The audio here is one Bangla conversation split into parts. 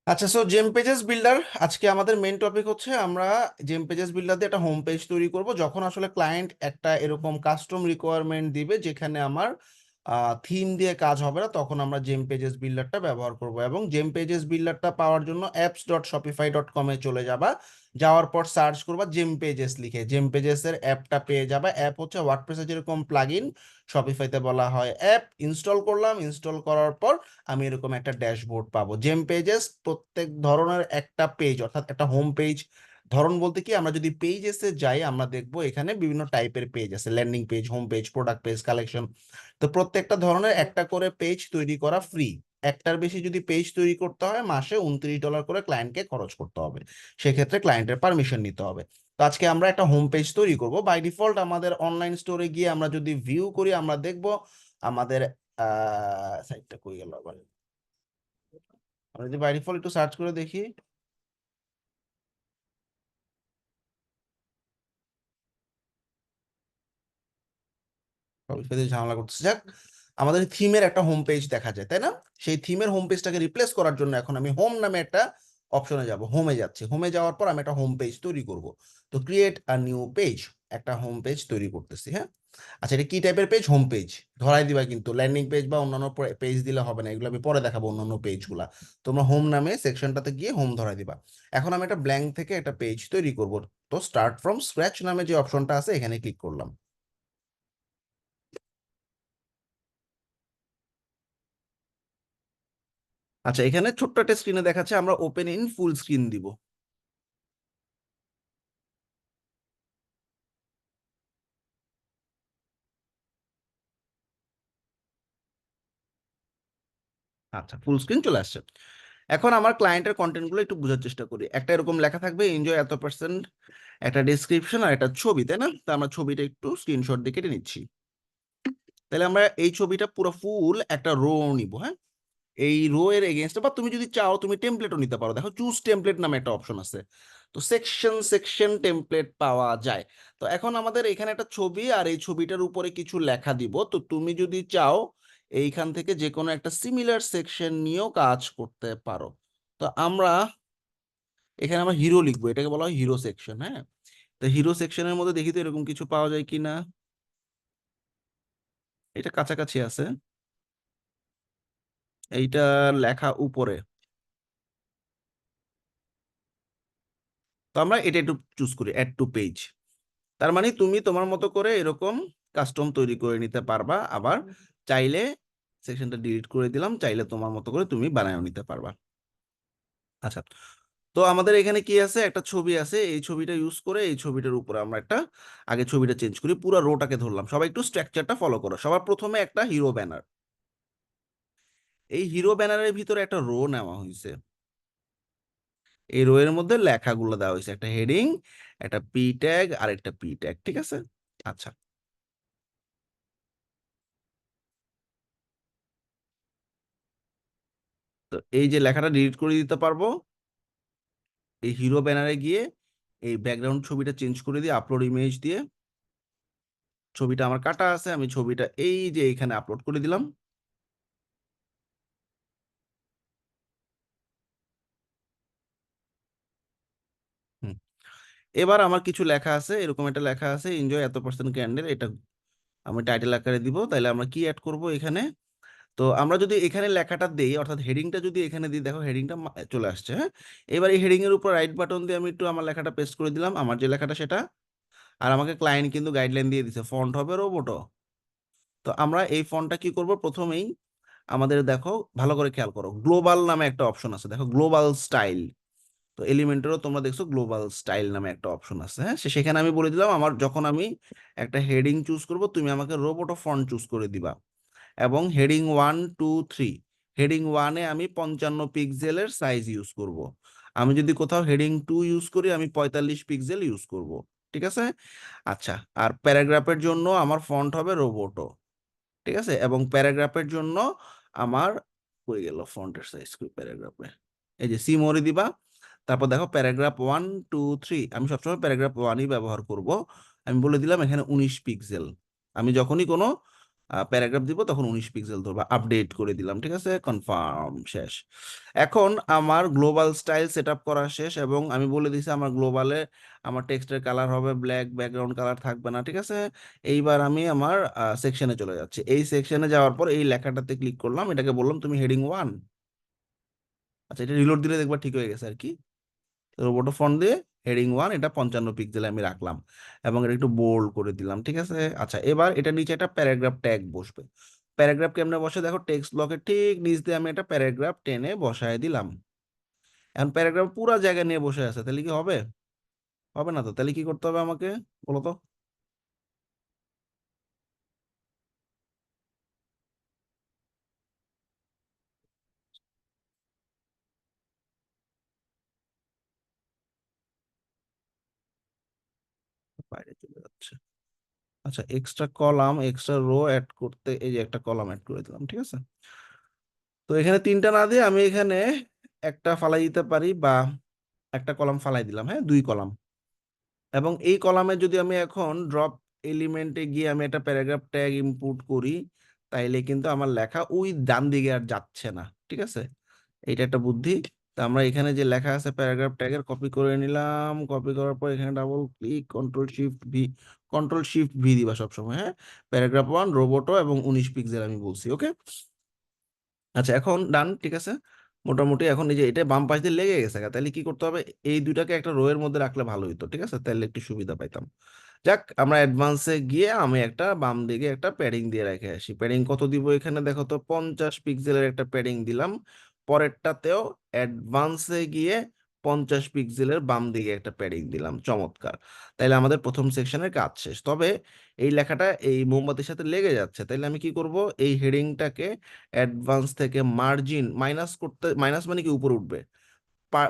আচ্ছা, সো জেম পেজেস বিল্ডার আজকে আমাদের মেন টপিক হচ্ছে আমরা জেম পেজেস বিল্ডার দিয়ে একটা হোম পেজ তৈরি করব। যখন আসলে ক্লায়েন্ট একটা এরকম কাস্টম রিকোয়ারমেন্ট দিবে যেখানে আমার থিম দিয়ে কাজ হবে না, তখন আমরা জেম পেজেস বিল্ডারটা ব্যবহার করব। এবং জেম পেজেস বিল্ডারটা পাওয়ার জন্য apps.shopify.com এ চলে যাবা। যাওয়ার পর সার্চ করবা জেম পেজেস লিখে, জেম পেজেস এর অ্যাপটা পেয়ে যাবা। অ্যাপ হচ্ছে ওয়ার্ডপ্রেসের যেরকম প্লাগইন, শপিফাইতে বলা হয় অ্যাপ। ইনস্টল করলাম, ইনস্টল করার পর আমি এরকম একটা ড্যাশবোর্ড পাবো। জেম পেজেস প্রত্যেক ধরনের একটা পেজ, অর্থাৎ একটা হোম পেজ ধরন বলতে কি, আমরা যদি পেজেসে যাই আমরা দেখবো এখানে বিভিন্ন টাইপের পেজ আছে, landing page, home page, product page, collection. তো প্রত্যেকটা ধরনের একটা করে পেজ তৈরি করা ফ্রি। একটার বেশি যদি পেজ তৈরি করতে হয় মাসে $29 করে ক্লায়েন্টকে খরচ করতে হবে। সেক্ষেত্রে ক্লায়েন্টের পারমিশন নিতে হবে। তো আজকে আমরা একটা হোম পেজ তৈরি করব। বাই ডিফল্ট আমাদের অনলাইন স্টোরে গিয়ে আমরা যদি ভিউ করি আমরা দেখব আমাদের সাইটটা কই গেল আবার। আমরা যদি বাই ডিফল্ট একটু সার্চ করে দেখি, সবই ঝামেলা করতেছে। যাক, আমাদের থিমের একটা হোম পেজ দেখা যায়, তাই না? সেই থিমের হোম পেজটাকে রিপ্লেস করার জন্য এখন আমি হোম নামে একটা অপশনে যাব। হোমে যাচ্ছি, হোমে যাওয়ার পর আমি একটা হোম পেজ তৈরি করব। তো ক্রিয়েট আ নিউ পেজ, একটা হোম পেজ তৈরি করতেছি। হ্যাঁ, আচ্ছা, এটা কি টাইপের পেজ? হোম পেজ ধরাই দিবা, কিন্তু ল্যান্ডিং পেজ বা অন্যান্য পেজ দিলে হবে না, এগুলো আমি পরে দেখাবো। অন্যান্য পেজগুলা তোমরা হোম নামে সেকশনটাতে গিয়ে হোম ধরাই দিবা। এখন আমি একটা ব্ল্যাঙ্ক থেকে একটা পেজ তৈরি করব। তো স্টার্ট ফ্রম স্ক্র্যাচ নামে যে অপশনটা আছে এখানে ক্লিক করলাম। আচ্ছা, এখানে ছোট্ট একটা স্ক্রিনে দেখাচ্ছে আমরা ওপেন ইন ফুল স্ক্রিন দিব। আচ্ছা, ফুল স্ক্রিন চলে আসছে। এখন আমার ক্লায়েন্টের কন্টেন্ট গুলো একটু বোঝার চেষ্টা করি। একটা এরকম লেখা থাকবে, এনজয় এত পার্সেন্ট, একটা ডেসক্রিপশন আর একটা ছবি, তাই না? তো আমরা ছবিটা একটু স্ক্রিনশট দিয়ে কেটে নিচ্ছি। তাহলে আমরা এই ছবিটা পুরো ফুল একটা রো নিব। হ্যাঁ, এই রো এর এগেনস্টে, বা তুমি যদি চাও তুমি টেমপ্লেটও নিতে পারো। দেখো চুজ টেমপ্লেট নামে একটা অপশন আছে। তো সেকশন সেকশন টেমপ্লেট পাওয়া যায়। তো এখন আমাদের এখানে একটা ছবি আর এই ছবিটার উপরে কিছু লেখা দিব। তো তুমি যদি চাও এইখান থেকে যে কোনো একটা সিমিলার সেকশন নিয়েও কাজ করতে পারো। তো আমরা এখানে আমরা হিরো লিখবো, এটাকে বলা হয় হিরো সেকশন। হ্যাঁ, তো হিরো সেকশনের মধ্যে দেখি তো এরকম কিছু পাওয়া যায় কিনা। এটা কাছাকাছি আছে, এইটা লেখা উপরে। তো আমরা এটা একটু চুজ করি, অ্যাড টু পেজ। তার মানে তুমি তোমার মতো করে এরকম কাস্টম তৈরি করে নিতে পারবা। আবার চাইলে সেকশনটা ডিলিট করে দিলাম, চাইলে তোমার মতো করে তুমি বানায় নিতে পারবা। আচ্ছা, তো আমাদের এখানে কি আছে, একটা ছবি আছে। এই ছবিটা ইউজ করে এই ছবিটার উপরে আমরা একটা, আগে ছবিটা চেঞ্জ করি, পুরো রোটাকে ধরলাম। সবাই একটু স্ট্রাকচারটা ফলো করো। সবার প্রথমে একটা হিরো ব্যানার, এই হিরো ব্যানারের ভিতরে একটা রো নেওয়া হয়েছে। এই রো এর মধ্যে লেখাগুলো দেওয়া হয়েছে, একটা হেডিং, একটা পি ট্যাগ আর একটা পি ট্যাগ। ঠিক আছে। আচ্ছা, তো এই যে লেখাটা ডিলিট করে দিতে পারবো। এই হিরো ব্যানারে গিয়ে এই ব্যাকগ্রাউন্ড ছবিটা চেঞ্জ করে দিয়ে আপলোড ইমেজ দিয়ে, ছবিটা আমার কাটা আছে, আমি ছবিটা এই যে এখানে আপলোড করে দিলাম। হুম, এবার আমার কিছু লেখা আছে, এরকম একটা লেখা আছে, এনজয় এত পার্সেন্ট ক্যান্ডেল। এটা আমি টাইটেল আকারে দিব। তাহলে আমরা কি অ্যাড করব এখানে? তো আমরা যদি এখানে লেখাটা দেই, অর্থাৎ হেডিংটা যদি এখানে দিই, দেখো হেডিংটা চলে আসছে। হ্যাঁ, এবার এই হেডিং এর উপর রাইট বাটন দিয়ে আমি একটু আমার লেখাটা পেস্ট করে দিলাম, আমার যে লেখাটা সেটা। আর আমাকে ক্লায়েন্ট কিন্তু গাইডলাইন দিয়ে দিছে, ফন্ট হবে রোবোটো। তো আমরা এই ফন্টটা কি করব, প্রথমেই আমাদের দেখো ভালো করে খেয়াল করো, গ্লোবাল নামে একটা অপশন আছে, দেখো গ্লোবাল স্টাইল। তো এলিমেন্টেরও তোমরা দেখছো গ্লোবাল স্টাইল নামে একটা অপশন আছে। হ্যাঁ, সেখানে আমি বলে দিলাম আমার যখন আমি একটা হেডিং চুজ করব তুমি আমাকে রোবোটো ফন্ট চুজ করে দিবা। এবং হেডিং 1 2 3, হেডিং 1-এ আমি 55 পিক্সেলের সাইজ ইউজ করব। আমি যদি কোথাও হেডিং 2 ইউজ করি আমি 45 পিক্সেল ইউজ করব। ঠিক আছে। আচ্ছা, আর প্যারাগ্রাফের জন্য আমার ফন্ট হবে রোবোটো। ঠিক আছে, এবং প্যারাগ্রাফের জন্য আমার হয়ে গেল ফন্টের সাইজ প্যারাগ্রাফে, এই যে সিমোরি দিবা। তারপর দেখো প্যারাগ্রাফ 1 2 3, আমি সবসময় প্যারাগ্রাফ 1-ই ব্যবহার করব। আমি বলে দিলাম এখানে 19 পিক্সেল। আমি যখনই কোনো প্যারাগ্রাফ দিব তখন 19 পিক্সেল ধরবা, আপডেট করে দিলাম, ঠিক আছে, কনফার্ম, শেষ। এখন আমার গ্লোবাল স্টাইল সেট আপ করা শেষ, এবং আমি বলে দিছি আমার গ্লোবালে আমার টেক্সটের কালার হবে ব্ল্যাক, ব্যাকগ্রাউন্ড কালার থাকবে না, ঠিক আছে। এইবার আমি আমার সেকশনে চলে যাচ্ছি। এই সেকশনে যাওয়ার পর এই লেখাটাতে ক্লিক করলাম, এটাকে বললাম তুমি হেডিং 1। আচ্ছা, এটা রিলোড দিলে দেখবা ঠিক হয়ে গেছে আর কি। রোবোটো ফন্ট দিয়ে হেডিং 1, এটা 55 পিক্সেলে আমি রাখলাম, এবং এটা একটু বোল্ড করে দিলাম, ঠিক আছে। আচ্ছা, এবার এটা নিচে একটা প্যারাগ্রাফ ট্যাগ বসবে। প্যারাগ্রাফ কেমনে বসে দেখো, টেক্সট ব্লকের ঠিক নিচ দিয়ে আমি একটা প্যারাগ্রাফ টেনে বসায় দিলাম। এখন প্যারাগ্রাফ পুরো জায়গা নিয়ে বসে আছে, তাহলে কি হবে? হবে না তো, তাহলে কি করতে হবে আমাকে বলো তো? বাইরে চলে যাচ্ছে। আচ্ছা, extra column, extra row add করতে এই যে একটা কলাম অ্যাড করে দিলাম, ঠিক আছে। তো এখানে তিনটা না দিয়ে আমি এখানে একটা ফালাই দিতে পারি, বা একটা কলাম ফালাই দিলাম, হ্যাঁ, 2 কলাম। এবং এই কলামে যদি আমি এখন ড্রপ এলিমেন্টে গিয়ে আমি একটা প্যারাগ্রাফ ট্যাগ ইনপুট করি, তাইলে কিন্তু আমার লেখা ওই ডান দিকে আর যাচ্ছে না, ঠিক আছে। এইটা একটা বুদ্ধি। তা আমরা এখানে যে লেখা আছে প্যারাগ্রাফ ট্যাগের, কপি করে নিলাম, কপি করার পর এখানে double click, control shift V, control shift V দিবা সবসময়, হ্যাঁ। প্যারাগ্রাফ 1 রোবোটো এবং 19 পিক্সেল আমি বলছি, ওকে। আচ্ছা, এখন ডান, ঠিক আছে। মোটামুটি এখন এই যে এটা বাম পাশ দিয়ে লেগে গেছে গা, তাহলে কি করতে হবে, এই দুইটাকে একটা রো এর মধ্যে রাখলে ভালো হতো, ঠিক আছে, তাহলে একটু সুবিধা পাইতাম। যাক, আমরা অ্যাডভান্সে গিয়ে আমি একটা বাম দিকে একটা প্যাডিং দিয়ে রেখে আসি। প্যাডিং কত দিব এখানে দেখো তো, 50 পিক্সেলের একটা প্যাডিং দিলাম। পরেরটাতেও অ্যাডভান্সে গিয়ে 50 পিক্সেলের বাম দিকে একটা প্যাডিং দিলাম, চমৎকার। তাইলে আমাদের প্রথম সেকশনের কাজ শেষ। তবে এই লেখাটা এই মোমবাতির সাথে লেগে যাচ্ছে, তাইলে আমি কি করব, এই হেডিংটাকে অ্যাডভান্স থেকে মার্জিন মাইনাস করতে, মাইনাস মানে কি উপরে উঠবে,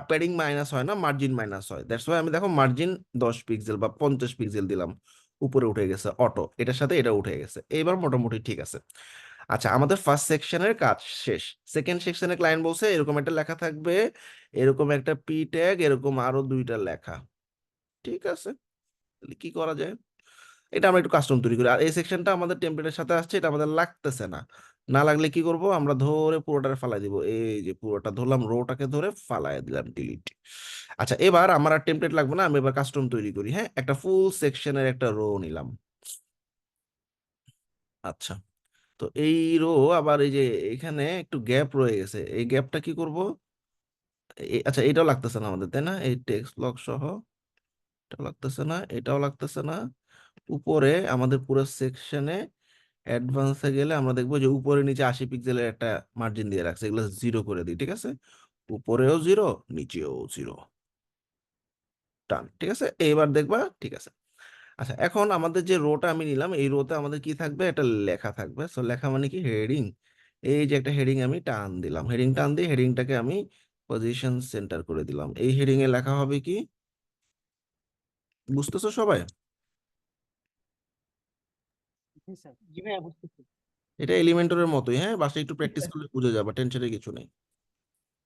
প্যাডিং মাইনাস হয় না, মার্জিন মাইনাস হয়, দ্যাটস ওয়াই আমি দেখো মার্জিন 10 পিক্সেল বা 50 পিক্সেল দিলাম, উপরে উঠে গেছে অটো, এটার সাথে এটা উঠে গেছে, এইবার মোটামুটি ঠিক আছে। আচ্ছা, আমাদের ফার্স্ট সেকশনের কাজ শেষ। সেকেন্ড সেকশনে ক্লায়েন্ট বলছে এরকম একটা লেখা থাকবে, এরকম একটা পি ট্যাগ, এরকম আরো দুইটা লেখা, ঠিক আছে। তাহলে কি করা যায়, এটা আমরা একটু কাস্টম তৈরি করি। আর এই সেকশনটা আমাদের টেমপ্লেটের সাথে আসছে, এটা আমাদের লাগতেছে না। না লাগলে কি করব, আমরা ধরে পুরোটা ফালাই দিব, এই যে পুরোটা ধরলাম, রোটাকে ধরে ফালাই দিলাম, ডিলিট। আচ্ছা, এবার আমার আর টেমপ্লেট লাগবে না, আমি এবার কাস্টম তৈরি করি, হ্যাঁ। একটা ফুল সেকশনের একটা রো নিলাম। আচ্ছা, তো এই রো আবার এই যে এখানে একটু গ্যাপ রয়ে গেছে, এই গ্যাপটা কি করব, আচ্ছা, এটাও লাগতেছে না আমাদের, তাই না, এই টেক্সট ব্লক সহ এটাও লাগতেছে না, এটাও লাগতেছে না। উপরে আমাদের পুরো সেকশনে অ্যাডভান্সে গেলে আমরা দেখবো যে উপরে নিচে 80 পিক্সেলের একটা মার্জিন দিয়ে রাখছে, এগুলো 0 করে দিই, ঠিক আছে। উপরেও 0, নিচেও 0, টান, ঠিক আছে। এইবার দেখবা ঠিক আছে। আচ্ছা, এখন আমাদের যে রোটা আমি নিলাম, এই রোতে আমাদের কি থাকবে, একটা লেখা থাকবে। সো লেখা মানে কি, হেডিং। এই যে একটা হেডিং আমি টান দিলাম, হেডিং টান দিয়ে হেডিংটাকে আমি পজিশন সেন্টার করে দিলাম। এই হেডিং এ লেখা হবে কি, বুঝতেছো সবাই? জি স্যার, জি ভাইয়া বুঝতেছি। এটা এলিমেন্টরের মতোই, হ্যাঁ, বাসে একটু জি প্র্যাকটিস স্যার। করলে বুঝে যাবে, টেনশনের কিছু নেই।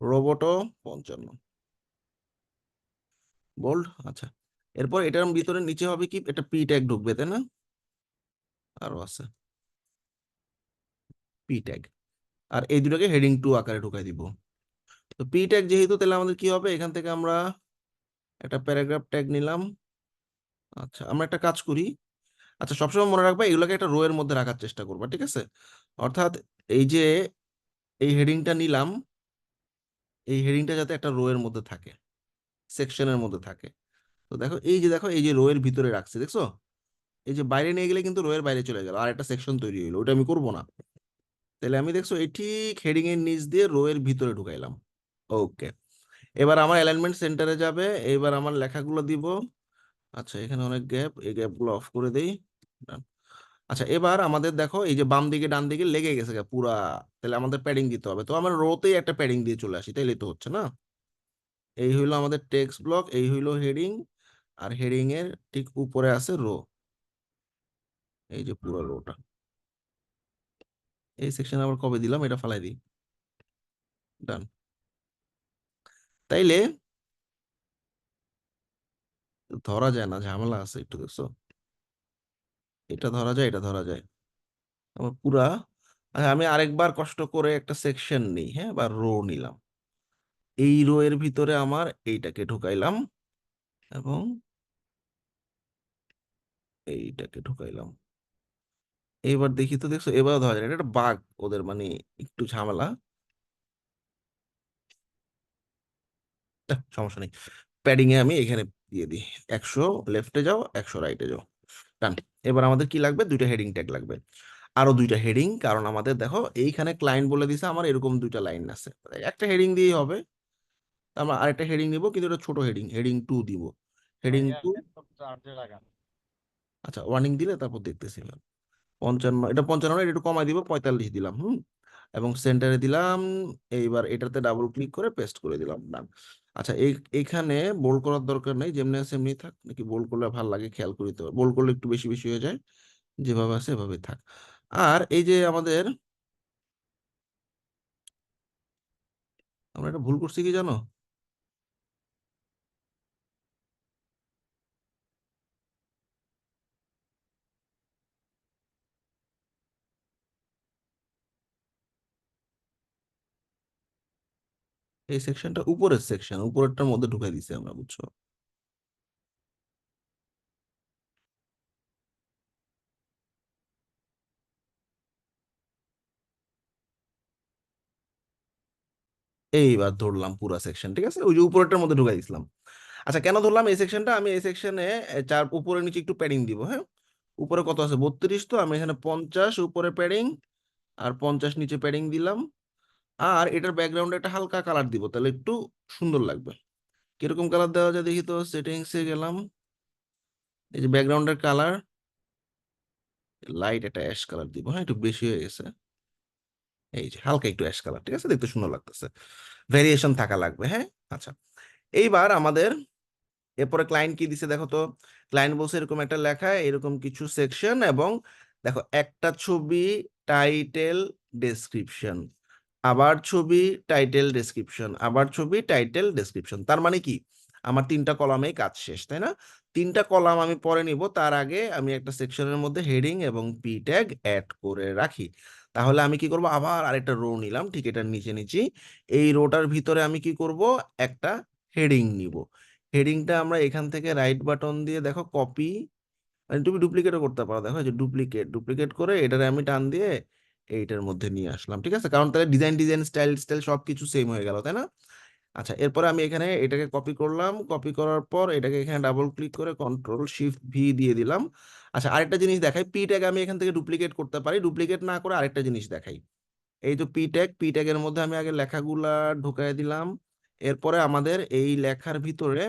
রোবটো 55, বোল্ড। আচ্ছা, এরপর এটার ভিতরে নিচে হবে কি, একটা পি ট্যাগ ঢুকবে, তাই না? আরো আছে পি ট্যাগ, আর এই দুটোকে হেডিং 2 আকারে ঢুকাই দিব। তো পি ট্যাগ যেহেতু, তাহলে আমাদের কি হবে, এখান থেকে আমরা একটা প্যারাগ্রাফ ট্যাগ নিলাম। আচ্ছা, আমরা একটা কাজ করি। আচ্ছা, সবসময় মনে রাখবা এগুলোকে একটা রো এর মধ্যে রাখার চেষ্টা করবা, ঠিক আছে। অর্থাৎ এই যে এই হেডিংটা নিলাম, এই হেডিংটা যাতে একটা রো এর মধ্যে থাকে, সেকশনের মধ্যে থাকে। তো দেখো, এই যে দেখো, এই যে রো এর ভিতরে রাখছি, দেখছো? এই যে বাইরে নিয়ে গেলে কিন্তু রো এর বাইরে চলে গেল, আর একটা সেকশন তৈরি হইলো, ওটা আমি করবো না। তাহলে আমি দেখছো এই ঠিক হেডিং এর নিচ দিয়ে রো এর ভিতরে ঢুকাইলাম, ওকে। এবার আমার অ্যালাইনমেন্ট সেন্টারে যাবে, এবার আমার লেখাগুলো দিব। আচ্ছা, এখানে অনেক গ্যাপ, এই গ্যাপগুলো অফ করে দেই। Done. আচ্ছা, এবার আমাদের দেখো এই যে বাম দিকে ডান দিকে লেগে গেছে গা পুরা, তাহলে আমাদের প্যাডিং দিতে হবে। তো আমরা রোতেই একটা প্যাডিং দিয়ে চলে আসি, তাইলে তো হচ্ছে না। এই হইলো আমাদের টেক্সট ব্লক, এই হইলো হেডিং, আর হেডিং এর ঠিক উপরে আছে রো, এই যে পুরো রোটা। এই সেকশন আবার কবে দিলাম, এটা ফালাই দিই, ডান। তাইলে ধরা যায় না, ঝামেলা আছে একটু, দেখছো? এটা ধরা যায়, এটা ধরা যায়। আমার পুরা, আচ্ছা আমি আরেকবার কষ্ট করে একটা সেকশন নিই, হ্যাঁ, বা রো নিলাম। এই রো এর ভিতরে আমার এইটাকে ঢুকাইলাম এবং এইটাকে ঢুকাইলাম। এইবার দেখি তো, দেখছো এবার ধরা যায় না। এটা একটা বাগ ওদের, মানে একটু ঝামেলা। সমস্যা নেই, প্যাডিং এ আমি এখানে দিয়ে দিই 100, লেফটে যাও 100, রাইটে যাও, ডান। এবার আমাদের কি লাগবে, দুইটা হেডিং ট্যাগ লাগবে, আরো দুইটা হেডিং, কারণ আমাদের দেখো এইখানে ক্লায়েন্ট বলে দিছে আমার এরকম দুইটা লাইন আছে, একটা হেডিং দিয়েই হবে। আমরা আরেকটা হেডিং নিব, কিন্তু এটা ছোট হেডিং, হেডিং 2 দিব, হেডিং ভাইয়া 2। ল্যাপটপ চার্জে লাগান। আচ্ছা, ওয়ার্নিং দিলে তারপর দেখতেছি। 55, এটা 55 না, এটা একটু কমাই দিব, 45 দিলাম, এবং সেন্টারে দিলাম। এইবার এটাতে ডাবল ক্লিক করে পেস্ট করে দিলাম, ডান। আচ্ছা, এইখানে বোল্ড করার দরকার নেই, যেমনি আছে এমনি থাক, নাকি বোল্ড করলে ভালো লাগে খেয়াল করিতে হবে, বোল্ড করলে একটু বেশি বেশি হয়ে যায়, যেভাবে আছে এভাবে থাক। আর এই যে আমাদের, আমরা একটা ভুল করছি কি জানো, এই সেকশনটা উপরের সেকশন, উপরেরটার মধ্যে ঢুকাই দিছি আমরা, বুঝছো? এইবার ধরলাম পুরা সেকশন, ঠিক আছে, ওই যে উপরেরটার মধ্যে ঢুকাই দিছিলাম। আচ্ছা, কেন ধরলাম এই সেকশনটা, আমি এই সেকশনে চার উপরে নিচে একটু প্যাডিং দিব, হ্যাঁ। উপরে কত আছে, 32, তো আমি এখানে 50 উপরে প্যাডিং আর 50 নিচে প্যাডিং দিলাম। আর এটার ব্যাকগ্রাউন্ডে একটা হালকা কালার দিব, তাহলে একটু সুন্দর লাগবে। কিরকম কালার দেওয়া যায় দেখি তো, সেটিংসে গেলাম, এই যে ব্যাকগ্রাউন্ডের কালার, লাইট একটা অ্যাশ কালার দিব, হ্যাঁ, একটু বেশি হয়ে গেছে। এই যে হালকা একটু অ্যাশ কালার, ঠিক আছে, দেখতে সুন্দর লাগতেছে, ভেরিয়েশন থাকা লাগবে, হ্যাঁ। আচ্ছা, এইবার আমাদের এরপরে ক্লায়েন্ট কি দিছে দেখো তো। ক্লায়েন্ট বলছে এরকম একটা লেখা, এরকম কিছু সেকশন, এবং দেখো একটা ছবি, টাইটেল, ডেসক্রিপশন, আবার ছবি, টাইটেল, ডেসক্রিপশন, আবার ছবি, টাইটেল, ডেসক্রিপশন। তার মানে কি, আমার তিনটা কলামেই কাজ শেষ, তাই না? তিনটা কলাম আমি পরে নিব, তার আগে আমি একটা সেকশনের মধ্যে হেডিং এবং পি ট্যাগ অ্যাড করে রাখি। তাহলে আমি কি করব, আবার আরেকটা রো নিলাম, ঠিক এটার নিচে নিচে এই রোটার ভিতরে আমি কি করব, একটা হেডিং নিব। হেডিংটা আমরা এখান থেকে রাইট বাটন দিয়ে দেখো কপি, মানে তুমি ডুপ্লিকেটও করতে পারো, দেখো এই যে ডুপ্লিকেট, ডুপ্লিকেট করে এটারে আমি টান দিয়ে এইটার মধ্যে নিয়ে আসলাম, ঠিক আছে, কারণ তাহলে ডিজাইন ডিজাইন স্টাইল স্টাইল সবকিছু সেম হয়ে গেল, তাই না? আচ্ছা, এরপরে আমি এখানে এটাকে কপি করলাম, কপি করার পর এটাকে এখানে ডাবল ক্লিক করে কন্ট্রোল শিফট ভি দিয়ে দিলাম। আচ্ছা, আরেকটা জিনিস দেখাই, পি ট্যাগ আমি এখান থেকে ডুপ্লিকেট করতে পারি, ডুপ্লিকেট না করে আরেকটা জিনিস দেখাই। এই তো পি ট্যাগ, পি ট্যাগের মধ্যে আমি আগে লেখাগুলা ঢুকাই দিলাম। এরপরে আমাদের এই লেখার ভিতরে,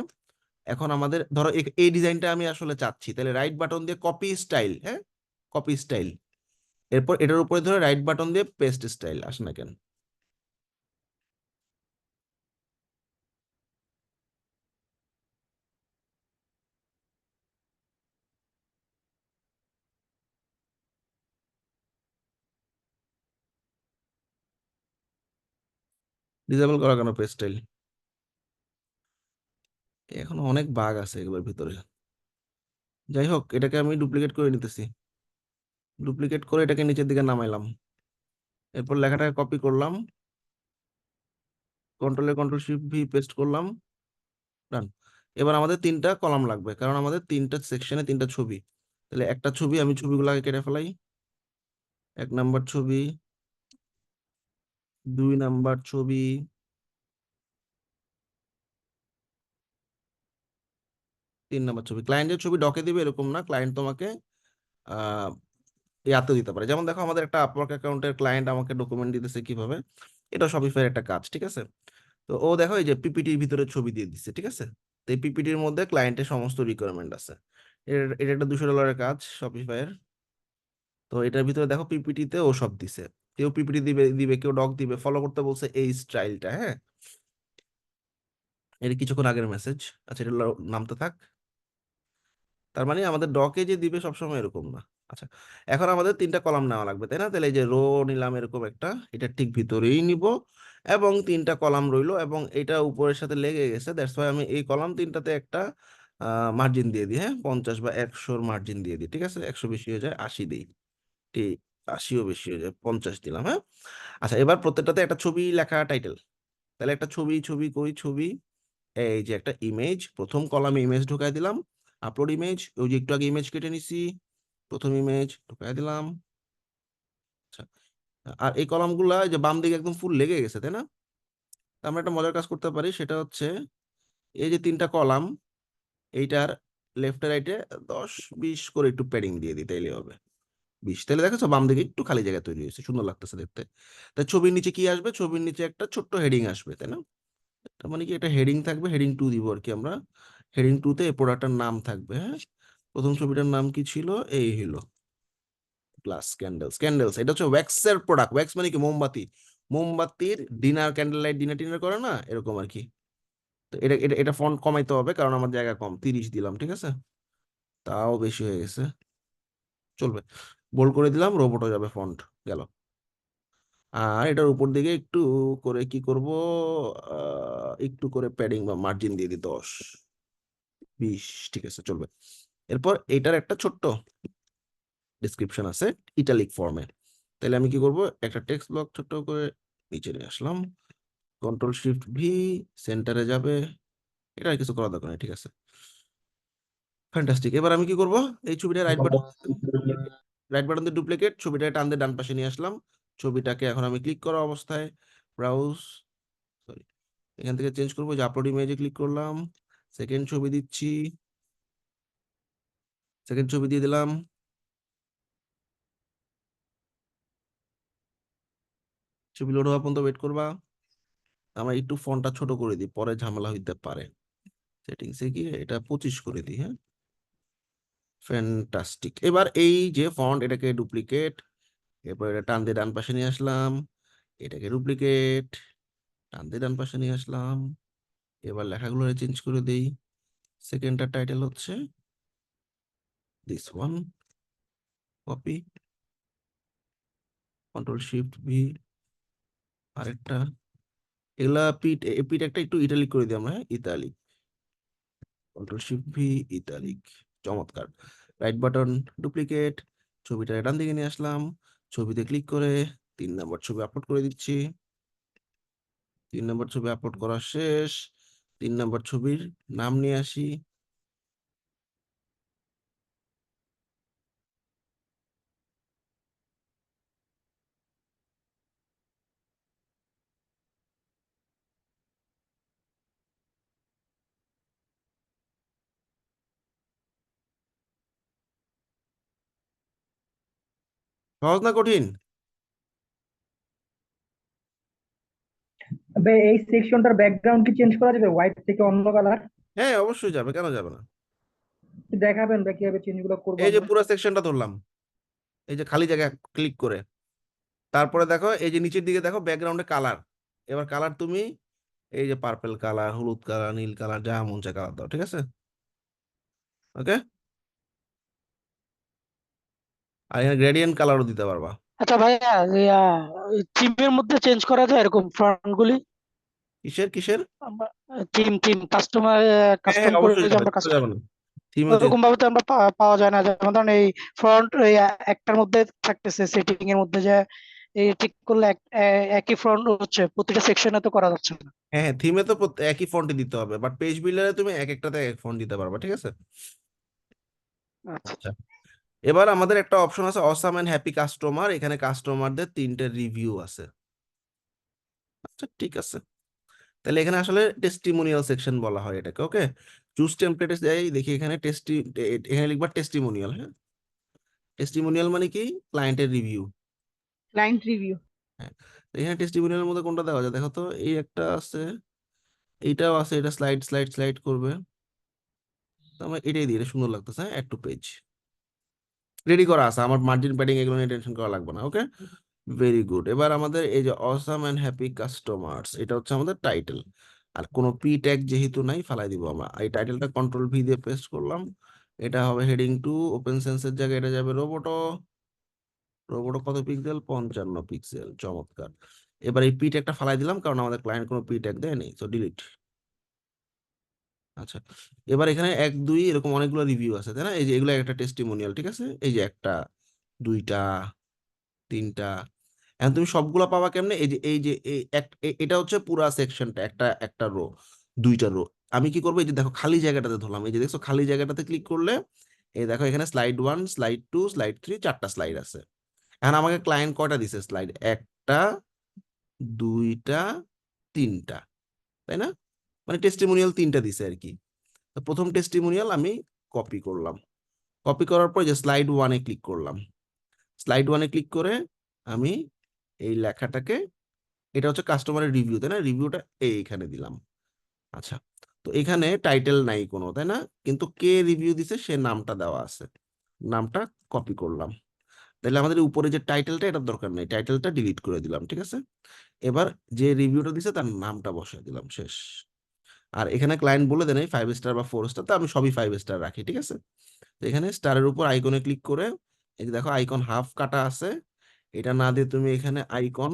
এখন আমাদের ধরো এই ডিজাইনটা আমি আসলে চাচ্ছি, তাহলে রাইট বাটন দিয়ে কপি স্টাইল, হ্যাঁ, কপি স্টাইল। এরপর এটার উপরে ধরে রাইট বাটন দিয়ে পেস্ট স্টাইল, আসে না কেন? ডিসেবল করা কেন পেস্ট স্টাইল? এখন অনেক বাগ আছে এগুলোর ভিতরে। যাই হোক, এটাকে আমি ডুপ্লিকেট করে নিতেছি, ডুপ্লিকেট করে এটাকে নিচের দিকে নামাইলাম। এরপর লেখাটাকে কপি করলাম, কন্ট্রোল শিফট ভি পেস্ট করলাম, ডান। এবার আমাদের তিনটা কলাম লাগবে, কারণ আমাদের তিনটা সেকশনে তিনটা ছবি। তাহলে একটা ছবি, আমি ছবিগুলোকে কেটে ফেলাই। 1 নাম্বার ছবি, 2 নাম্বার ছবি, 3 নাম্বার ছবি। ক্লায়েন্টের ছবি ডকে দিবে এরকম না, ক্লায়েন্ট তোমাকে আহ ইয়াতে দিতে পারে। যেমন দেখো, আমাদের একটা আপওয়ার্ক অ্যাকাউন্টের ক্লায়েন্ট আমাকে ডকুমেন্ট দিতেছে কিভাবে, এটা শপিফাইয়ের একটা কাজ, ঠিক আছে। তো ও দেখো এই যে পিপিটির ভিতরে ছবি দিয়ে দিচ্ছে, ঠিক আছে। তো এই পিপিটির মধ্যে ক্লায়েন্টের সমস্ত রিকোয়ারমেন্ট আছে। এটা একটা $200 কাজ শপিফাইয়ের। তো এটার ভিতরে দেখো পিপিটিতে ও সব দিছে, কেউ পিপিটি দিবে দিবে, কেউ ডক দিবে, ফলো করতে বলছে এই স্টাইলটা, হ্যাঁ। এটা কিছুক্ষণ আগের মেসেজ। আচ্ছা, এটা নামতে থাক। তার মানে আমাদের ডকে যে দিবে সবসময় এরকম না। আচ্ছা, এখন আমাদের তিনটা কলাম নেওয়া লাগবে, তাই না? তাহলে এই যে রো নিলাম এরকম একটা, এটা ঠিক ভিতরেই নিব, এবং তিনটা কলাম রইলো, এবং এটা উপরের সাথে লেগে গেছে, দ্যাটস ওয়াই আমি এই কলাম তিনটাতে একটা মার্জিন দিয়ে দিই, হ্যাঁ, 50 বা 100 মার্জিন দিয়ে দিই, ঠিক আছে, 100 বেশি হয়ে যায়, 80 দিই, ঠিক। 80ও বেশি হয়ে যায়, 50 দিলাম। হ্যাঁ, আচ্ছা, এবার প্রত্যেকটাতে একটা ছবি লেখা টাইটেল। তাহলে একটা ছবি, ছবি কই ছবি, এই যে একটা ইমেজ, প্রথম কলামে ইমেজ ঢুকাই দিলাম, আপলোড ইমেজ, ওই যে একটু আগে ইমেজ কেটে নিছি, প্রথম ইমেজ ঢুকাই দিলাম। আচ্ছা, আর এই কলামগুলা যে বাম দিকে একদম ফুল লেগে গেছে, তাই না? তা আমরা একটা মজার কাজ করতে পারি, সেটা হচ্ছে এই যে 3টা কলাম, এইটার লেফট রাইটে 10-20 করে একটু প্যাডিং দিয়ে দিই, তাইলে হবে 20। তাহলে দেখেছো বাম দিকে একটু খালি জায়গা তৈরি হয়েছে, সুন্দর লাগতেছে দেখতে। তাই ছবির নিচে কি আসবে? ছবির নিচে একটা ছোট্ট হেডিং আসবে, তাই না? তার মানে কি, একটা হেডিং থাকবে, হেডিং 2 দিব আর কি আমরা। হেডিং 2 তে এই প্রোডাক্টটার নাম থাকবে। হ্যাঁ, প্রথম ছবিটার নাম কি ছিল? এই হলো গ্লাস ক্যান্ডেলস। ক্যান্ডেলস এটা হচ্ছে ওয়্যাক্সের প্রোডাক্ট। ওয়্যাক্স মানে কি? মোমবাতি। মোমবাতির ডিনার, ক্যান্ডেল লাইট ডিনার টিনার করে না, এরকম আর কি। তো এটা এটা এটা ফন্ট কমাইতে হবে, কারণ আমার জায়গা কম, 30 দিলাম, ঠিক আছে? তাও বেশি হয়ে গেছে, চলবে। বোল্ড করে দিলাম, রোবটও যাবে, ফন্ট গেল। আর এটার উপর দিকে একটু করে কি করব, একটু করে প্যাডিং বা মার্জিন দিয়ে দিই, 10-20, ঠিক আছে, চলবে। এরপর এটার একটা ছোট্ট ডিসক্রিপশন আছে ইটালিক ফর্মে। তাহলে আমি কি করব, একটা টেক্সট ব্লক ছোট্ট করে নিচে নিয়ে আসলাম, কন্ট্রোল শিফট ভি, সেন্টারে যাবে। এটা আর কিছু করা দরকার নেই, ঠিক আছে, ফ্যান্টাস্টিক। এবার আমি কি করব, এই ছবিটা রাইট বাটন দিয়ে ডুপ্লিকেট, ছবিটা টান দিয়ে ডান পাশে নিয়ে আসলাম। ছবিটাকে এখন আমি ক্লিক করা অবস্থায় ব্রাউজ, সরি, এখান থেকে চেঞ্জ করবো, যে আপলোড ইমেজে ক্লিক করলাম, সেকেন্ড ছবি দিচ্ছি, সেকেন্ড ছবি দিয়ে দিলাম। ছবি লোড হওয়া পর্যন্ত ওয়েট করবা। আমরা একটু ফন্টটা ছোট করে দিই, পরে ঝামেলা হইতে পারে। সেটিংসে গিয়ে এটা 25 করে দিই। হ্যাঁ, ফ্যান্টাস্টিক। এবার এই যে ফন্ট, এটাকে ডুপ্লিকেট, এরপর এটা টান দিয়ে ডান পাশে নিয়ে আসলাম, এটাকে ডুপ্লিকেট, টান দিয়ে ডান পাশে নিয়ে আসলাম। এবার লেখাগুলো চেঞ্জ করে দেই। সেকেন্ডটার টাইটেল হচ্ছে this one, copy, control shift V, আরেকটা, এগুলা পিট, পিট একটা একটু ইটালিক করে দিই আমরা। হ্যাঁ, italic, control shift V, italic, চমৎকার। রাইট বাটন, ডুপ্লিকেট, ছবিটা ডান দিকে নিয়ে আসলাম, ছবিতে ক্লিক করে 3 নম্বর ছবি আপলোড করে দিচ্ছি। 3 নম্বর ছবি আপলোড করা শেষ। 3 নম্বর ছবির নাম নিয়ে আসি, সহজ না কঠিন? তবে এই সেকশনটার ব্যাকগ্রাউন্ড কি চেঞ্জ করা যাবে হোয়াইট থেকে অন্য কালার? হ্যাঁ, অবশ্যই যাবে, কেন যাবে না? দেখাবেন বা কিভাবে চেঞ্জ গুলো করবো এই যে আমরা? পুরো সেকশনটা ধরলাম, এই যে খালি জায়গা ক্লিক করে, তারপরে দেখো এই যে নিচের দিকে দেখো ব্যাকগ্রাউন্ডে কালার। এবার কালার তুমি এই যে পার্পল কালার, হলুদ কালার, নীল কালার, যা মন চায় কালার দাও, ঠিক আছে? ওকে, আর এখানে গ্রেডিয়েন্ট কালারও দিতে পারবা। আচ্ছা ভাইয়া, থিমের মধ্যে চেঞ্জ করা যায় এরকম ফন্ট গুলি? কিসের কিসের? আমরা থিম থিম কাস্টমার হ্যাঁ হ্যাঁ, কাস্টম করে অবশ্যই যে যাবে, আমরা কেন যাবে না? থিমও চেঞ্জ। ওরকম ভাবে তো আমরা পাওয়া যায় না, যেমন ধরেন এই ফ্রন্ট এই একটার মধ্যে থাকতেছে সেটিং এর মধ্যে যে এই ঠিক করলে একই ফ্রন্ট হচ্ছে প্রতিটা সেকশনে তো করা যাচ্ছে না। হ্যাঁ হ্যাঁ, থিমে তো একই ফন্টই দিতে হবে, বাট পেজ বিল্ডারে তুমি এক একটাতে এক ফন্ট দিতে পারবা, ঠিক আছে? আচ্ছা। আচ্ছা, এবার আমাদের একটা অপশন আছে অসাম এন্ড হ্যাপি কাস্টমার, এখানে কাস্টমারদের 3টে রিভিউ আছে। আচ্ছা, ঠিক আছে, তাহলে এখানে আসলে টেস্টিমোনিয়াল সেকশন বলা হয় এটাকে। ওকে, চুজ টেমপ্লেটে যাই, দেখি এখানে এখানে লিখবা টেস্টিমোনিয়াল। হ্যাঁ, টেস্টিমোনিয়াল মানে কি? ক্লায়েন্টের রিভিউ। Client review. হ্যাঁ, তো এখানে টেস্টিমোনিয়ালের মধ্যে কোনটা দেওয়া যায় দেখো তো, এই একটা আছে, এইটাও আছে, এটা স্লাইড স্লাইড স্লাইড করবে। তো আমরা এটাই দিই, এটা সুন্দর লাগতেছে। অ্যাড টু পেজ রেডি করা আছে আমার, মার্জিন প্যাডিং এগুলো নিয়ে টেনশন করা লাগবে না। ওকে, ভেরি গুড। এবার আমাদের এই যে অসাম এন্ড হ্যাপি কাস্টমার্স, এটা হচ্ছে আমাদের টাইটেল। আর কোনো পি ট্যাগ যেহেতু নাই, ফালাই দিব আমরা। এই টাইটেলটা কন্ট্রোল ভি দিয়ে পেস্ট করলাম। এটা হবে হেডিং 2, ওপেন সেন্সের জায়গায় এটা যাবে রোবোটো। রোবোটো কত পিক্সেল? 55 পিক্সেল, চমৎকার। এবার এই পি ট্যাগটা ফালাই দিলাম, কারণ আমাদের ক্লায়েন্ট কোনো পি ট্যাগ দেয়নি, তো ডিলিট। আচ্ছা, এবার এখানে 1 2 এরকম অনেকগুলো রিভিউ আছে, তাই না? এই যে এগুলো একটা টেস্টিমোনিয়াল, ঠিক আছে? এই যে একটা, দুইটা, তিনটা। এখন তুমি সবগুলা পাবা কেমনে? এই যে এটা হচ্ছে পুরা সেকশনটা, একটা একটা রো, দুইটা রো। আমি কি করবো, এই যে দেখো খালি জায়গাটাতে ধরলাম, এই যে দেখছো খালি জায়গাটাতে ক্লিক করলে এই দেখো এখানে স্লাইড 1, স্লাইড 2, স্লাইড 3, চারটা স্লাইড আছে। এখন আমাকে ক্লায়েন্ট কয়টা দিছে স্লাইড? একটা, দুইটা, তিনটা, তাই না? মানে টেস্টিমোনিয়াল তিনটা দিছে আর কি। তো প্রথম টেস্টিমোনিয়াল আমি কপি করলাম, কপি করার পর যে স্লাইড 1-এ ক্লিক করলাম, স্লাইড 1-এ ক্লিক করে আমি এই লেখাটাকে, এটা হচ্ছে কাস্টমারের রিভিউ, তাই না? রিভিউটা এইখানে দিলাম। আচ্ছা, তো এখানে টাইটেল নাই কোনো, তাই না? কিন্তু কে রিভিউ দিছে সে নামটা দেওয়া আছে, নামটা কপি করলাম। তাহলে আমাদের উপরে যে টাইটেলটা, এটার দরকার নেই, টাইটেলটা ডিলিট করে দিলাম, ঠিক আছে? এবার যে রিভিউটা দিছে তার নামটা বসায় দিলাম, শেষ। আর এখানে ক্লায়েন্ট বলে দেন 5 স্টার বা 4 স্টার, তো আমি সবই 5 স্টার রাখি, ঠিক আছে? তো এখানে স্টারের উপর আইকনে ক্লিক করে, এই যে দেখো আইকন হাফ কাটা আছে, এটা না দিয়ে তুমি এখানে আইকন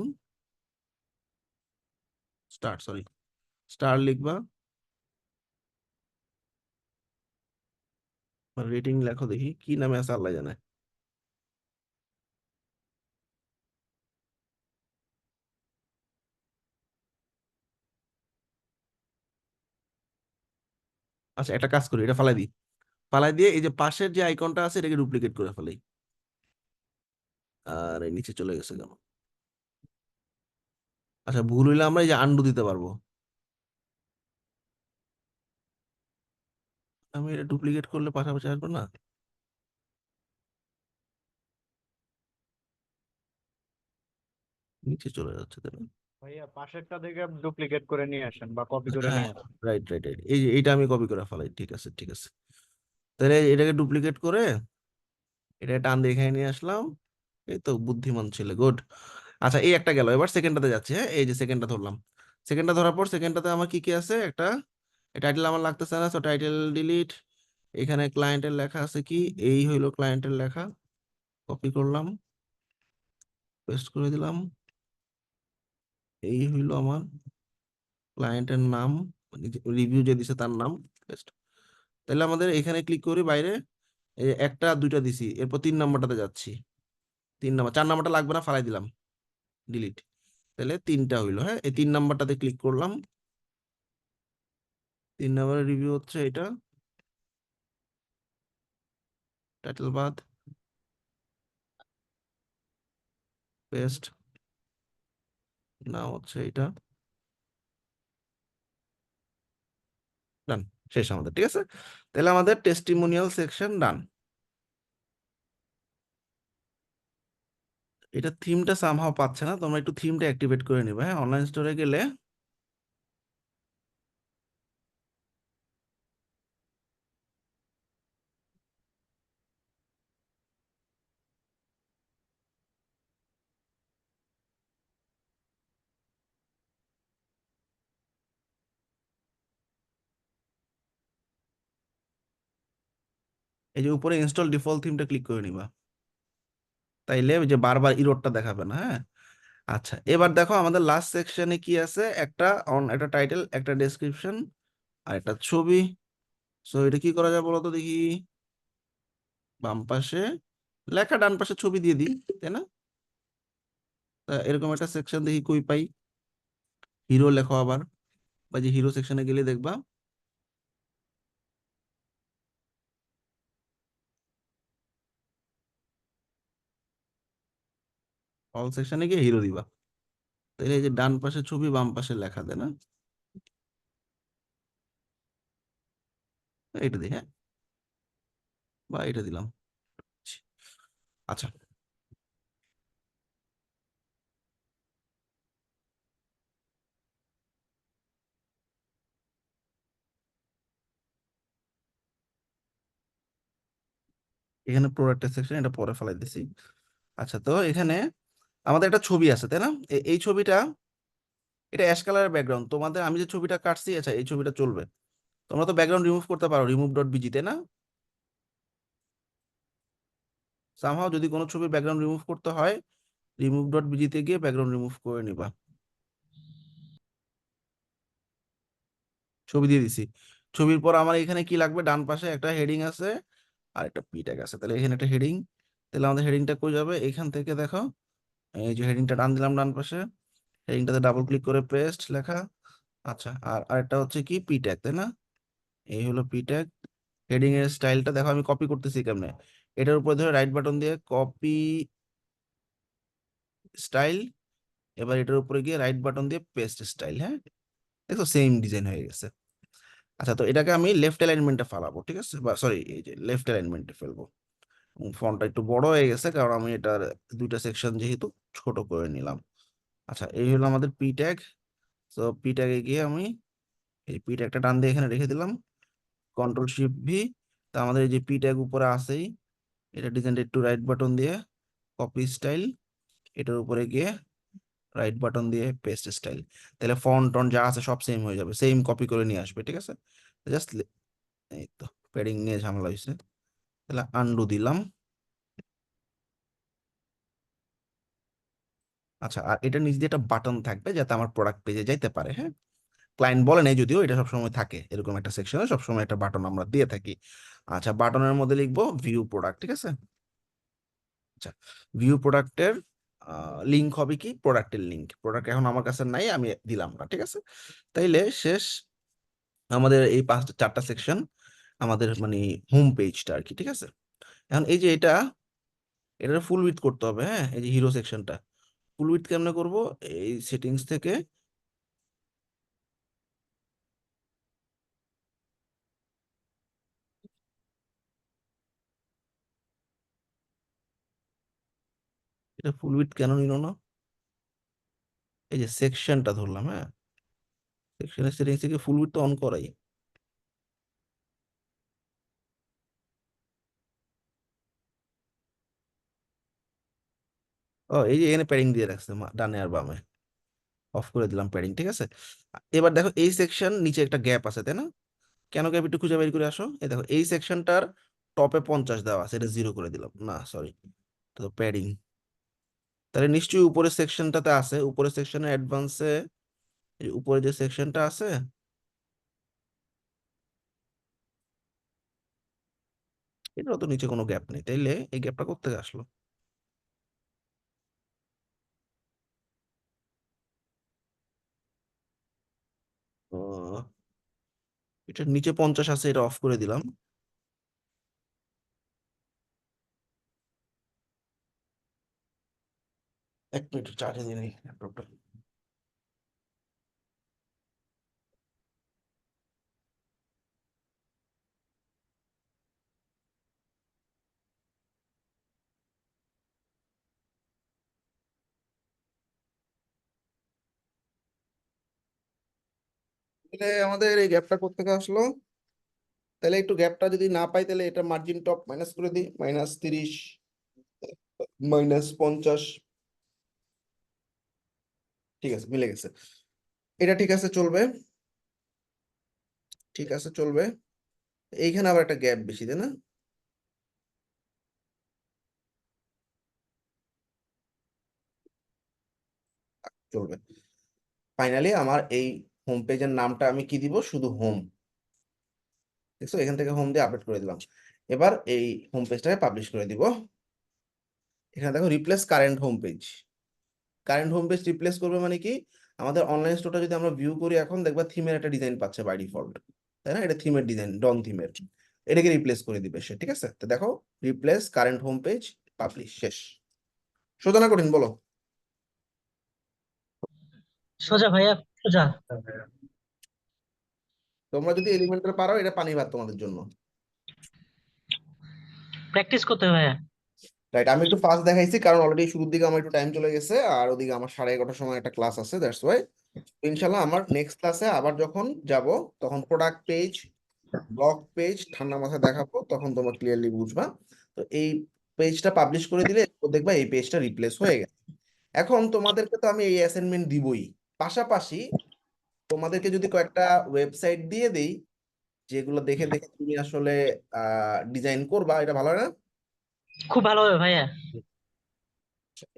স্টার লিখবা, রেটিং লেখো, দেখি কি নামে আছে আল্লাহ জানে। আচ্ছা, একটা কাজ করি, এটা ফালাই দিই, ফালাই দিয়ে এই যে পাশের যে আইকনটা আছে এটাকে ডুপ্লিকেট করে ফেলাই। আর এই নিচে চলে গেছে কেন? আচ্ছা, ভুল হইলে আমরা এই যে আন্ডু দিতে পারবো। আমি এটা ডুপ্লিকেট করলে পাশাপাশি আসবে না? নিচে চলে যাচ্ছে, তাই না? ভাইয়া পাশেরটা থেকে ডুপ্লিকেট করে নিয়ে আসেন বা কপি করে হ্যাঁ, নিয়ে আসেন। রাইট রাইট রাইট, এই যে এইটা আমি কপি করে ফেলাই, ঠিক আছে ঠিক আছে। তাহলে এটাকে ডুপ্লিকেট করে এটা টান দিয়ে এখানে নিয়ে আসলাম। এই তো বুদ্ধিমান ছেলে, গুড। আচ্ছা, এই একটা গেল, এবার সেকেন্ডটাতে যাচ্ছে। হ্যাঁ, এই যে সেকেন্ডটা ধরলাম, সেকেন্ডটা ধরার পর সেকেন্ডটাতে আমার কি কি আছে, একটা টাইটেল আমার লাগতেছে না, তো টাইটেল ডিলিট। এখানে ক্লায়েন্টের লেখা আছে কি, এই হইলো ক্লায়েন্টের লেখা, কপি করলাম, পেস্ট করে দিলাম। এই হইলো আমার ক্লায়েন্টের নাম, রিভিউ যে দিছে তার নাম, পেস্ট। তাহলে আমাদের এখানে ক্লিক করি বাইরে, এই যে একটা দুইটা দিছি, এরপর 3 নাম্বারটাতে যাচ্ছি, 3 নাম্বার, 4 নাম্বারটা লাগবে না, ফালাই দিলাম, ডিলিট। তাহলে তিনটা হইলো। হ্যাঁ, এই 3 নাম্বারটাতে ক্লিক করলাম, 3 নাম্বারের রিভিউ হচ্ছে এটা, টাইটেল বাদ, পেস্ট, নাম হচ্ছে এটা, ডান, শেষ আমাদের, ঠিক আছে? তাহলে আমাদের টেস্টিমোনিয়াল সেকশন ডান। এটা থিমটা সামহাও পাচ্ছে না, তোমরা একটু থিমটা অ্যাক্টিভেট করে নিবে। হ্যাঁ, অনলাইন স্টোরে গেলে এই যে উপরে ইনস্টল ডিফল্ট থিমটা ক্লিক করে নিবা, তাইলে ওই যে বারবার ইরোরটা দেখাবে না। হ্যাঁ, আচ্ছা, এবার দেখো আমাদের লাস্ট সেকশনে কি আছে, একটা টাইটেল, একটা ডেসক্রিপশন, আর একটা ছবি। সো এটা কি করা যায় বলো তো দেখি? বাম পাশে লেখা, ডান পাশে ছবি দিয়ে দিই, তাই না? তা এরকম একটা সেকশন দেখি কই পাই, হিরো লেখো আবার, বা যে হিরো সেকশনে গেলে দেখবা, অল সেকশনে গিয়ে হিরো দিবা। তাহলে এই যে ডান পাশে ছবি, বাম পাশে লেখা, দেয় না? এটা দিই, হ্যাঁ, বা এটা দিলাম। আচ্ছা, এখানে প্রোডাক্টের সেকশন, এটা পরে ফেলাই দিছি। আচ্ছা, তো এখানে আমাদের একটা ছবি আছে, তাই না? এই ছবিটা, এটা অ্যাশ কালারের ব্যাকগ্রাউন্ড তোমাদের, আমি যে ছবিটা কাটছি, আচ্ছা এই ছবিটা চলবে। তোমরা তো ব্যাকগ্রাউন্ড রিমুভ করতে পারো, রিমুভ ডট বিজি, তাই না? সামহাও যদি কোনো ছবির ব্যাকগ্রাউন্ড রিমুভ করতে হয়, রিমুভ ডট বিজিতে গিয়ে ব্যাকগ্রাউন্ড রিমুভ করে নিবা। ছবি দিয়ে দিছি। ছবির পর আমার এখানে কি লাগবে, ডান পাশে একটা হেডিং আছে আর একটা পি ট্যাগ আছে, তাহলে এখানে একটা হেডিং। তাহলে আমাদের হেডিংটা কই যাবে, এখান থেকে দেখো, এই যে হেডিংটা টান দিলাম ডান পাশে, হেডিংটাতে ডাবল ক্লিক করে পেস্ট লেখা। আচ্ছা, আর আরেকটা হচ্ছে কি পি ট্যাগ, তাই না? এই হলো পি ট্যাগ। হেডিং এর স্টাইলটা দেখো আমি কপি করতেছি কেমনে। এটার উপরে ধরে রাইট বাটন দিয়ে কপি স্টাইল, এবার এটার উপরে গিয়ে রাইট বাটন দিয়ে পেস্ট স্টাইল। হ্যাঁ, দেখো সেম ডিজাইন হয়ে গেছে। আচ্ছা, তো এটাকে আমি লেফট অ্যালাইনমেন্টে ফালাবো, ঠিক আছে, বা সরি এই যে লেফট অ্যালাইনমেন্টে ফেলবো। ফন্টটা একটু বড় হয়ে গেছে কারণ আমি এটার দুইটা সেকশন যেহেতু ছোট করে নিলাম। আচ্ছা, এই হলো আমাদের পি ট্যাগ। তো পি ট্যাগে গিয়ে আমি এই পি ট্যাগটা টান দিয়ে এখানে রেখে দিলাম, কন্ট্রোল শিফট ভি। তা আমাদের এই যে পি ট্যাগ উপরে আছেই, এটা ডিজাইনটা একটু রাইট বাটন দিয়ে কপি স্টাইল, এটার উপরে গিয়ে রাইট বাটন দিয়ে পেস্ট স্টাইল। তাহলে ফন্ট টন যা আছে সব সেম হয়ে যাবে, সেম কপি করে নিয়ে আসবে, ঠিক আছে। জাস্ট এই তো প্যাডিং নিয়ে ঝামেলা হয়েছে, তাহলে আন্ডু দিলাম। আচ্ছা, আর এটা নিচ দিয়ে একটা বাটন থাকবে যাতে আমার প্রোডাক্ট পেজে যাইতে পারে। হ্যাঁ, ক্লায়েন্ট বলে নাই যদিও, এটা সবসময় থাকে এরকম একটা সেকশনে, সবসময় একটা বাটন আমরা দিয়ে থাকি। আচ্ছা, বাটনের মধ্যে লিখবো ভিউ প্রোডাক্ট, ঠিক আছে। আচ্ছা, ভিউ প্রোডাক্টের লিঙ্ক হবে কি, প্রোডাক্টের লিঙ্ক। প্রোডাক্ট এখন আমার কাছে নাই, আমি দিলাম না, ঠিক আছে। তাইলে শেষ আমাদের এই পাঁচটা চারটা সেকশন, আমাদের মানে হোম পেজটা আর কি, ঠিক আছে। এখন এই যে এটা ফুল উইডথ করতে হবে। হ্যাঁ, এই যে হিরো সেকশনটা ফুল উইডথ কেমনে করব, এই সেটিংস থেকে এটা ফুল উইডথ কেন নিল না, এই যে সেকশনটা ধরলাম। হ্যাঁ, সেকশনের সেটিংস থেকে ফুল উইডথ অন করাই। ও, এই যে এখানে প্যাডিং দিয়ে রাখছে ডানে আর বামে, অফ করে দিলাম প্যাডিং, ঠিক আছে। এবার দেখো এই সেকশন নিচে একটা গ্যাপ আছে, তাই না? কেন গ্যাপ একটু খুঁজে বের করে আসো। এই দেখো এই সেকশনটার টপে 50 দেওয়া আছে, এটা 0 করে দিলাম, না সরি, তো প্যাডিং। তাহলে নিশ্চয়ই উপরের সেকশনটাতে আছে, উপরের সেকশনে অ্যাডভান্সে উপরে যে সেকশনটা আছে, এটাও তো নিচে কোনো গ্যাপ নেই, তাইলে এই গ্যাপটা কোত্থেকে আসলো? আহ, এটার নিচে 50 আছে, এটা অফ করে দিলাম। এক মিনিট চার্জে দিয়ে নিই ল্যাপটপটা। তাহলে আমাদের এই গ্যাপটা কোত্থেকে আসলো? তাহলে একটু গ্যাপটা যদি না পাই, তাহলে এটা মার্জিন টপ মাইনাস করে দিই, -30, -50। ঠিক আছে, মিলে গেছে। এটা ঠিক আছে, চলবে, ঠিক আছে চলবে। এইখানে আবার একটা গ্যাপ বেশি, তাই না? চলবে। ফাইনালি আমার এই হোম পেজের নামটা আমি কি দিব, শুধু হোম। দেখছো, এখান থেকে হোম দিয়ে আপডেট করে দিলাম। এবার এই হোম পেজটাকে পাবলিশ করে দিব। এখানে দেখো replace current home page. Current home page replace করবে মানে কি, আমাদের অনলাইন স্টোরটা যদি আমরা ভিউ করি, এখন দেখবা থিমের একটা ডিজাইন পাচ্ছে বাই ডিফল্ট, তাই না? এটা থিমের ডিজাইন, ডন থিমের। এটাকে রিপ্লেস করে দিবে সে, ঠিক আছে। তো দেখো, replace current home page, publish, শেষ। সোজা না কঠিন বলো? সোজা ভাইয়া, সোজা। তোমরা যদি এলিমেন্টার পারো, এটা পানি ভাত তোমাদের জন্য। প্র্যাকটিস করতে হবে ভাইয়া। রাইট, আমি একটু ফাস্ট দেখাইছি কারণ অলরেডি শুরুর দিকে আমার একটু টাইম চলে গেছে, আর ওদিকে আমার 11:30টার সময় একটা ক্লাস আছে, দ্যাটস ওয়াই। ইনশাল্লাহ আমার নেক্সট ক্লাসে আবার যখন যাব, তখন প্রোডাক্ট পেজ, ব্লগ পেজ ঠান্ডা মাথায় দেখাবো, তখন তোমরা ক্লিয়ারলি বুঝবা। তো এই পেজটা পাবলিশ করে দিলে দেখবা এই পেজটা রিপ্লেস হয়ে গেছে। এখন তোমাদেরকে তো আমি এই অ্যাসাইনমেন্ট দিবই, পাশাপাশি তোমাদেরকে যদি কয়েকটা ওয়েবসাইট দিয়ে দেই, যেগুলো দেখে দেখে তুমি আসলে ডিজাইন করবা, এটা ভালো হয় না? খুব ভালো হবে ভাইয়া।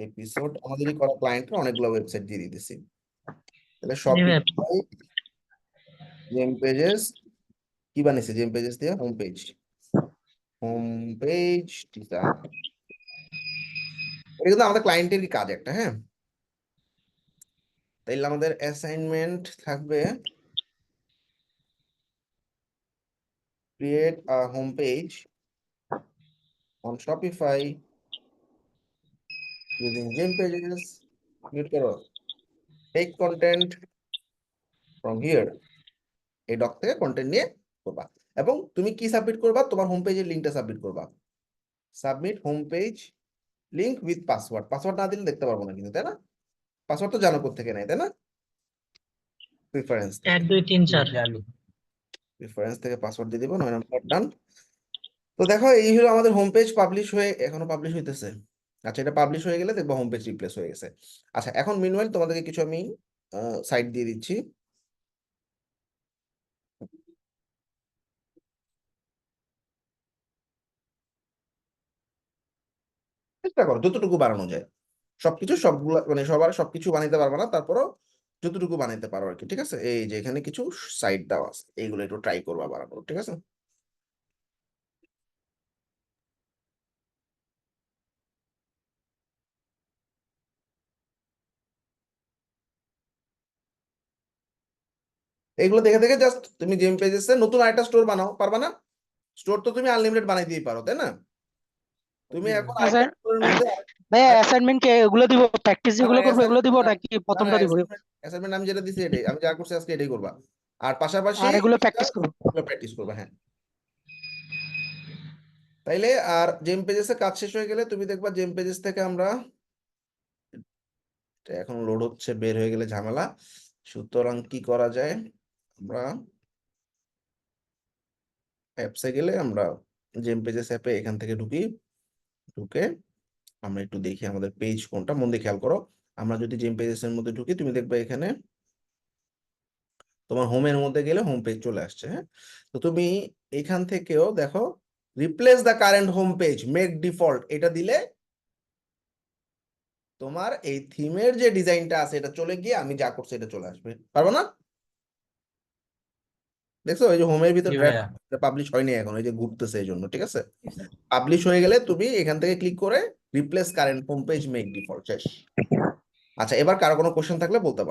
এপিসোড আমাদেরই করা ক্লায়েন্টের অনেকগুলো ওয়েবসাইট দিয়ে দিতেছি, তাহলে জি ভাইয়া। শপিফাই, জেম পেজেস, কি বানিয়েছে জেম পেজেস দিয়ে, home page, home page design, এটা কিন্তু আমাদের ক্লায়েন্টেরই কাজ একটা, হ্যাঁ। তাইলে আমাদের অ্যাসাইনমেন্ট থাকবে create a home page on Shopify using gym pages, mute করো, টেক কন্টেন্ট ফ্রম হিয়ার, এই ডক থেকে কন্টেন্ট নিয়ে করবা। এবং তুমি কি সাবমিট করবা? তোমার হোম পেজের লিঙ্কটা সাবমিট করবা। Submit home page link with password. Password না দিলে দেখতে পারবো না কিন্তু, তাই না? পাসওয়ার্ড তো জানো কোত্থেকে নেয়, তাই না? প্রিফারেন্স থেকে। 1 2 3 4 প্রিফারেন্স থেকে পাসওয়ার্ড দিয়ে দিব, 9 নম্বর ডান। তো দেখো এই হলো আমাদের হোম পেজ পাবলিশ হয়ে, এখনো পাবলিশ হইতেছে। আচ্ছা, এটা পাবলিশ হয়ে গেলে দেখবো হোম পেজ রিপ্লেস হয়ে গেছে। আচ্ছা, এখন মিনওয়াইল তোমাদেরকে কিছু আমি সাইট দিয়ে দিচ্ছি। চেষ্টা করো যতটুকু বানানো যায়। সবকিছু সবগুলো মানে সবার সবকিছু বানাইতে পারবে না, তারপরও যতটুকু বানাইতে পারো আর কি, ঠিক আছে? এই যে এখানে কিছু সাইট দেওয়া আছে, এইগুলো একটু ট্রাই করবা বানানোর, ঠিক আছে? এইগুলো দেখে দেখে জাস্ট তুমি জিম পেজেসে নতুন আরেকটা স্টোর বানাও, পারবা না? স্টোর তো তুমি আনলিমিটেড বানাই দিতে পারো, তাই না? তুমি এখন আরেকটা স্টোরের মধ্যে ভাইয়া অ্যাসাইনমেন্ট কে এগুলো দিব, প্র্যাকটিস যেগুলো করবো এগুলো দিব নাকি প্রথমটা দিব? অ্যাসাইনমেন্ট আমি যেটা দিছি এটাই, আমি যা করছি আজকে এটাই করবা। আর পাশাপাশি আর এগুলো প্র্যাকটিস করবো। প্র্যাকটিস করবা, হ্যাঁ। তাইলে আর জেম পেজেসে কাজ শেষ হয়ে গেলে তুমি দেখবা জেম পেজেস থেকে আমরা, এটা এখন লোড হচ্ছে, বের হয়ে গেলে ঝামেলা। সুতরাং কি করা যায়, আমরা অ্যাপসে গেলে আমরা জেম পেজেস অ্যাপে এখান থেকে ঢুকে আমরা একটু দেখি আমাদের পেজ কোনটা। মন দিয়ে খেয়াল করো, আমরা যদি জেম পেজেস এর মধ্যে ঢুকি তুমি দেখবে এখানে তোমার হোমের মধ্যে গেলে হোম পেজ চলে আসছে, হ্যাঁ। তো তুমি এখান থেকেও দেখো replace the current home page make default, এটা দিলে তোমার এই থিমের যে ডিজাইনটা আছে এটা চলে গিয়ে আমি যা করছি এটা চলে আসবে, পারবো না? দেখছো এই যে হোমের ভিতর পাবলিশ হয়নি এখন, এই যে ঘুরতেছে এই জন্য, ঠিক আছে? পাবলিশ হয়ে গেলে তুমি এখান থেকে ক্লিক করে replace current home page make default, শেষ। আচ্ছা, এবার কারো কোনো কোশ্চেন থাকলে বলতে পারো।